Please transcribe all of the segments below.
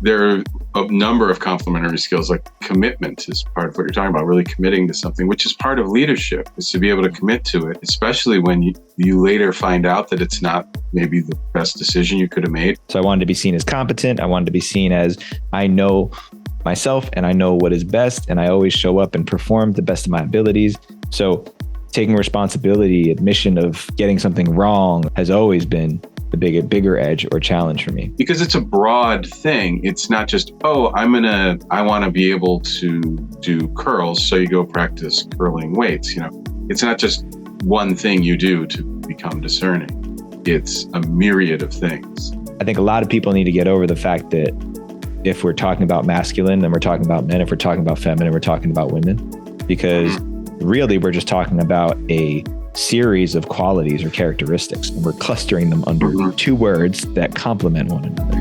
there are a number of complementary skills, like commitment is part of what you're talking about, really committing to something, which is part of leadership, is to be able to commit to it, especially when you later find out that it's not maybe the best decision you could have made. So I wanted to be seen as competent. I wanted to be seen as I know myself and I know what is best, and I always show up and perform to the best of my abilities. So taking responsibility, admission of getting something wrong has always been the bigger edge or challenge for me. Because it's a broad thing. It's not just, I want to be able to do curls, so you go practice curling weights. It's not just one thing you do to become discerning. It's a myriad of things. I think a lot of people need to get over the fact that if we're talking about masculine, then we're talking about men. If we're talking about feminine, we're talking about women. Because really, we're just talking about a series of qualities or characteristics, and we're clustering them under two words that complement one another.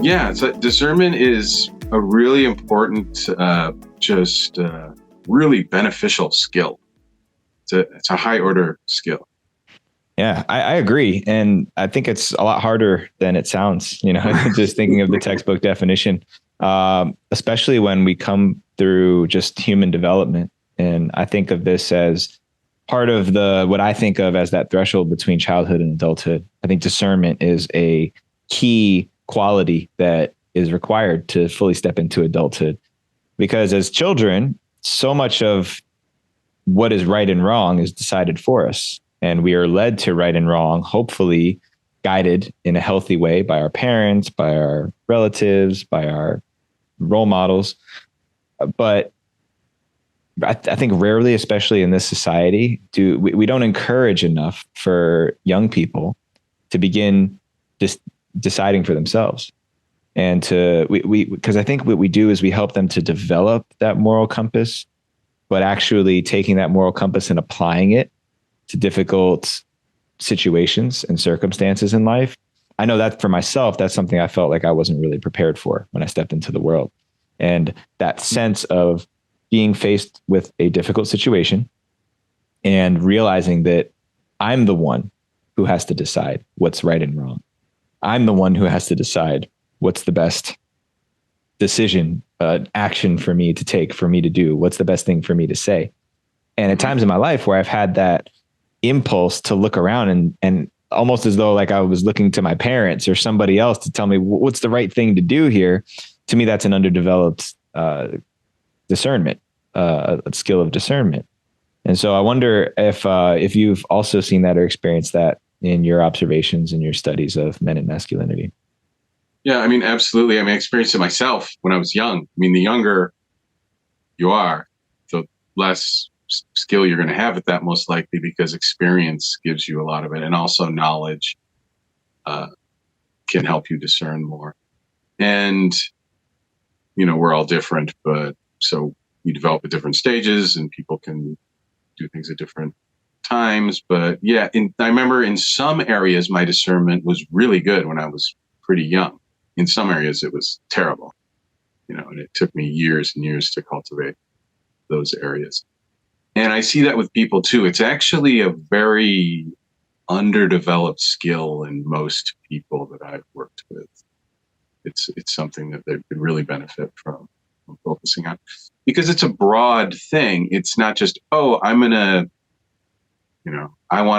Yeah, so discernment is a really important, really beneficial skill. It's a high order skill. Yeah, I agree. And I think it's a lot harder than it sounds, just thinking of the textbook definition, especially when we come through just human development. And I think of this as part of what I think of as that threshold between childhood and adulthood. I think discernment is a key quality that is required to fully step into adulthood. Because as children, so much of what is right and wrong is decided for us. And we are led to right and wrong, hopefully guided in a healthy way by our parents, by our relatives, by our role models. But I think rarely, especially in this society, we don't encourage enough for young people to begin just deciding for themselves. And because I think what we do is we help them to develop that moral compass, but actually taking that moral compass and applying it to difficult situations and circumstances in life. I know that for myself, that's something I felt like I wasn't really prepared for when I stepped into the world. And that sense of being faced with a difficult situation and realizing that I'm the one who has to decide what's right and wrong. I'm the one who has to decide what's the best decision, action for me to take, for me to do, what's the best thing for me to say. And at times in my life where I've had that impulse to look around and almost as though like I was looking to my parents or somebody else to tell me what's the right thing to do here. To me, that's an underdeveloped discernment, a skill of discernment. And so I wonder if you've also seen that or experienced that in your observations and your studies of men and masculinity. Yeah, absolutely. I experienced it myself when I was young. The younger you are, the less skill you're going to have at that, most likely, because experience gives you a lot of it. And also knowledge can help you discern more. And, we're all different, but so we develop at different stages and people can do things at different times. But yeah, I remember in some areas, my discernment was really good when I was pretty young. In some areas, it was terrible, and it took me years and years to cultivate those areas. And I see that with people too. It's actually a very underdeveloped skill in most people that I've worked with. It's something that they could really benefit from focusing on, because it's a broad thing. It's not just, I want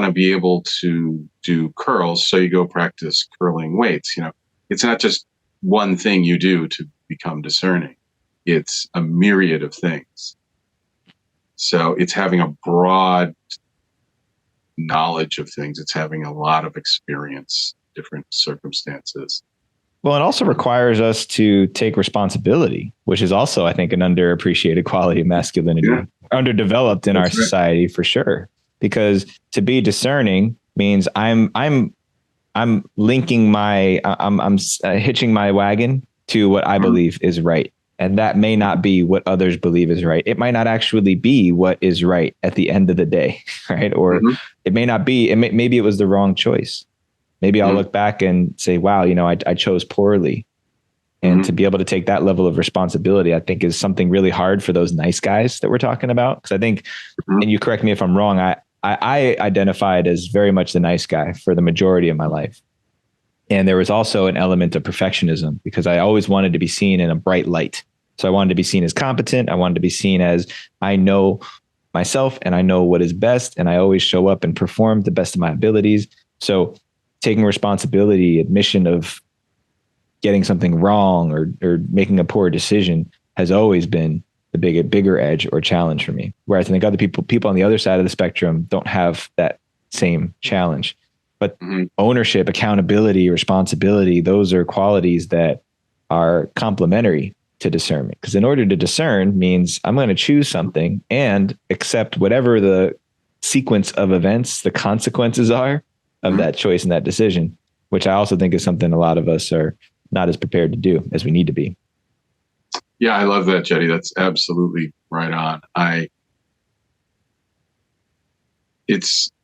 to be able to do curls, so you go practice curling weights. It's not just one thing you do to become discerning. It's a myriad of things. So it's having a broad knowledge of things. It's having a lot of experience, different circumstances. Well, it also requires us to take responsibility, which is also, I think, an underappreciated quality of masculinity, underdeveloped in our society for sure. Because to be discerning means I'm linking I'm hitching my wagon to what I believe is right. And that may not be what others believe is right. It might not actually be what is right at the end of the day, right? Or it may not be, maybe it was the wrong choice. Maybe I'll look back and say, wow, I chose poorly. And to be able to take that level of responsibility, I think is something really hard for those nice guys that we're talking about. Because I think, and you correct me if I'm wrong, I identified as very much the nice guy for the majority of my life. And there was also an element of perfectionism because I always wanted to be seen in a bright light. So I wanted to be seen as competent. I wanted to be seen as I know myself and I know what is best. And I always show up and perform the best of my abilities. So taking responsibility, admission of getting something wrong or making a poor decision has always been the bigger edge or challenge for me. Whereas I think other people on the other side of the spectrum don't have that same challenge. But ownership, accountability, responsibility, those are qualities that are complementary to discernment. Because in order to discern means I'm going to choose something and accept whatever the sequence of events, the consequences are of that choice and that decision, which I also think is something a lot of us are not as prepared to do as we need to be. Yeah, I love that, Jeddy. That's absolutely right on.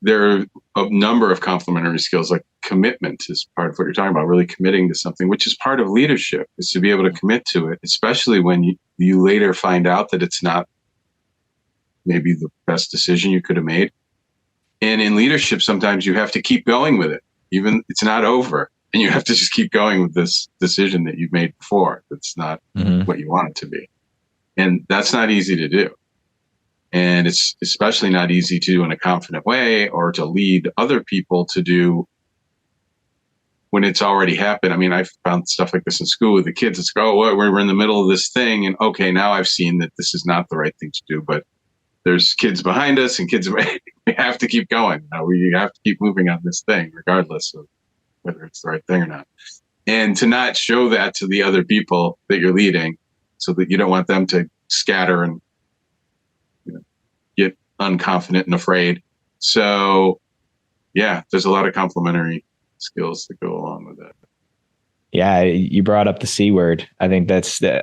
There are a number of complementary skills, like commitment is part of what you're talking about, really committing to something, which is part of leadership, is to be able to commit to it, especially when you later find out that it's not maybe the best decision you could have made. And in leadership, sometimes you have to keep going with it. Even it's not over. And you have to just keep going with this decision that you've made before. That's not what you want it to be. And that's not easy to do. And it's especially not easy to do in a confident way or to lead other people to do when it's already happened. I mean, I found stuff like this in school with the kids. It's we're in the middle of this thing. And okay, now I've seen that this is not the right thing to do, but there's kids behind us and kids, we have to keep going. We have to keep moving on this thing, regardless of whether it's the right thing or not. And to not show that to the other people that you're leading, so that you don't want them to scatter and get unconfident and afraid. So yeah, there's a lot of complementary skills that go along with that. Yeah, you brought up the C word. I think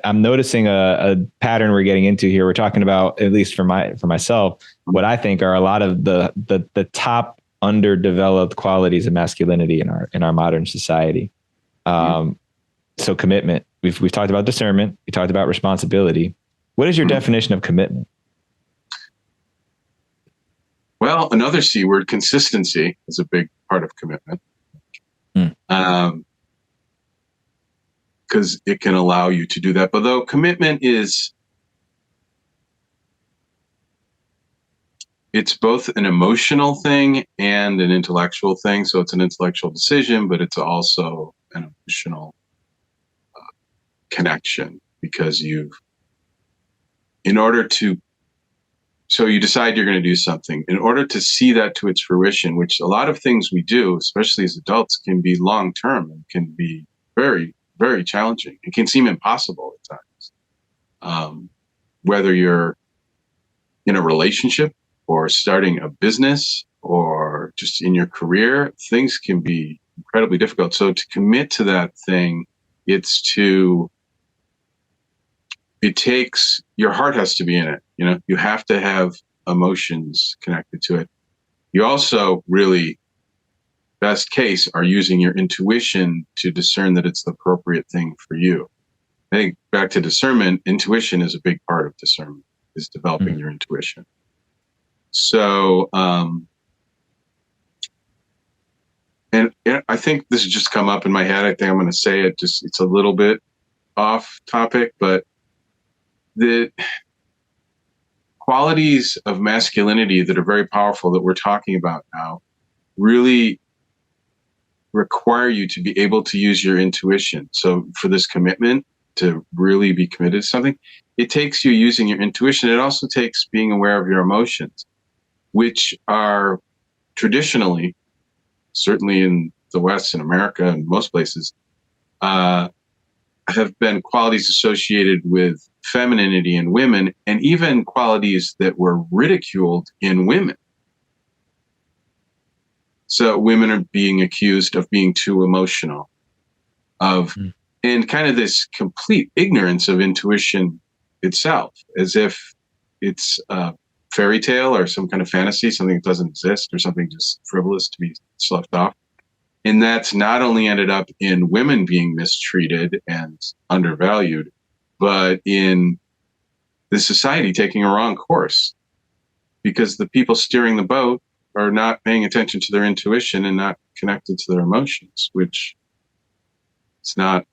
I'm noticing a pattern we're getting into here. We're talking about, at least for myself, what I think are a lot of the top underdeveloped qualities of masculinity in our modern society. So commitment. We've talked about discernment. We talked about responsibility. What is your definition of commitment? Well, another C word, consistency, is a big part of commitment. Because it can allow you to do that. But though commitment it's both an emotional thing and an intellectual thing. So it's an intellectual decision, but it's also an emotional connection, because you decide you're going to do something. In order to see that to its fruition, which a lot of things we do, especially as adults, can be long-term and can be very, very challenging. It can seem impossible at times. Whether you're in a relationship or starting a business or just in your career, things can be incredibly difficult. So to commit to that thing, your heart has to be in it. You have to have emotions connected to it. You also really, best case, are using your intuition to discern that it's the appropriate thing for you. I think back to discernment, intuition is a big part of discernment, is developing your intuition. So, and I think this has just come up in my head. I think I'm going to say it, it's a little bit off topic, but the qualities of masculinity that are very powerful that we're talking about now really require you to be able to use your intuition. So for this commitment, to really be committed to something, it takes you using your intuition. It also takes being aware of your emotions, which are traditionally, certainly in the West, in America, and most places, have been qualities associated with femininity in women, and even qualities that were ridiculed in women. So women are being accused of being too emotional, and kind of this complete ignorance of intuition itself, as if it's a fairy tale or some kind of fantasy, something that doesn't exist, or something just frivolous to be sloughed off. And that's not only ended up in women being mistreated and undervalued, but in the society taking a wrong course, because the people steering the boat are not paying attention to their intuition and not connected to their emotions, which It's not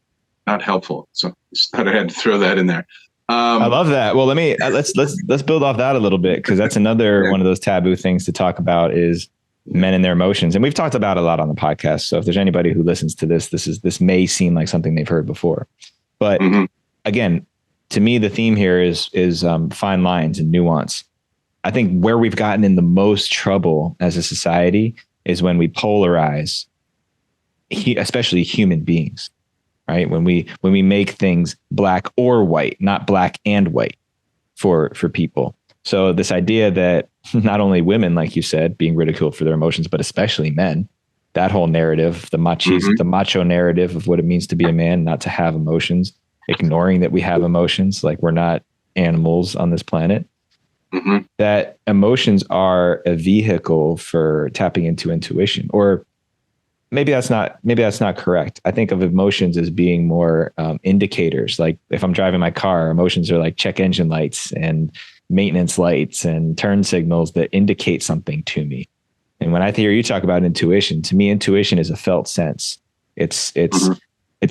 helpful. So just thought I had to throw that in there. I love that. Well, let's build off that a little bit, because that's another one of those taboo things to talk about is men and their emotions. And we've talked about it a lot on the podcast. So if there's anybody who listens to this may seem like something they've heard before. But again, to me, the theme here is fine lines and nuance. I think where we've gotten in the most trouble as a society is when we polarize, especially human beings. Right? When we make things black or white, not black and white for people. So this idea that not only women, like you said, being ridiculed for their emotions, but especially men, that whole narrative, the macho narrative of what it means to be a man, not to have emotions, ignoring that we have emotions, like we're not animals on this planet, that emotions are a vehicle for tapping into intuition. Or maybe that's not correct. I think of emotions as being more indicators. Like if I'm driving my car, emotions are like check engine lights and maintenance lights and turn signals that indicate something to me. And when I hear you talk about intuition, to me, intuition is a felt sense. It's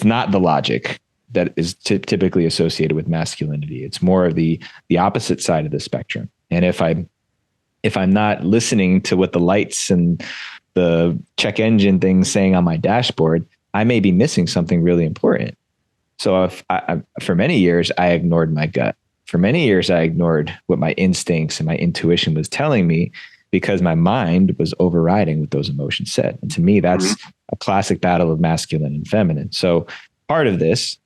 not the logic that is typically associated with masculinity. It's more of the opposite side of the spectrum. And if I'm not listening to what the lights and the check engine things saying on my dashboard, I may be missing something really important. So for many years, I ignored my gut. For many years, I ignored what my instincts and my intuition was telling me because my mind was overriding what those emotions said. And to me, that's a classic battle of masculine and feminine. So part of this,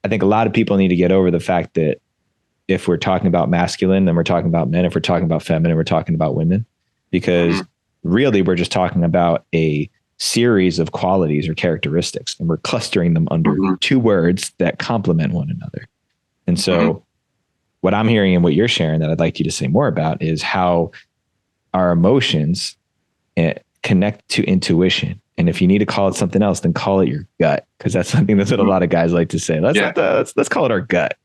I think a lot of people need to get over the fact that if we're talking about masculine, then we're talking about men. If we're talking about feminine, we're talking about women, because really, we're just talking about a series of qualities or characteristics, and we're clustering them under two words that complement one another. And so what I'm hearing and what you're sharing that I'd like you to say more about is how our emotions connect to intuition. And if you need to call it something else, then call it your gut, because that's something that's what a lot of guys like to say. Let's call it our gut.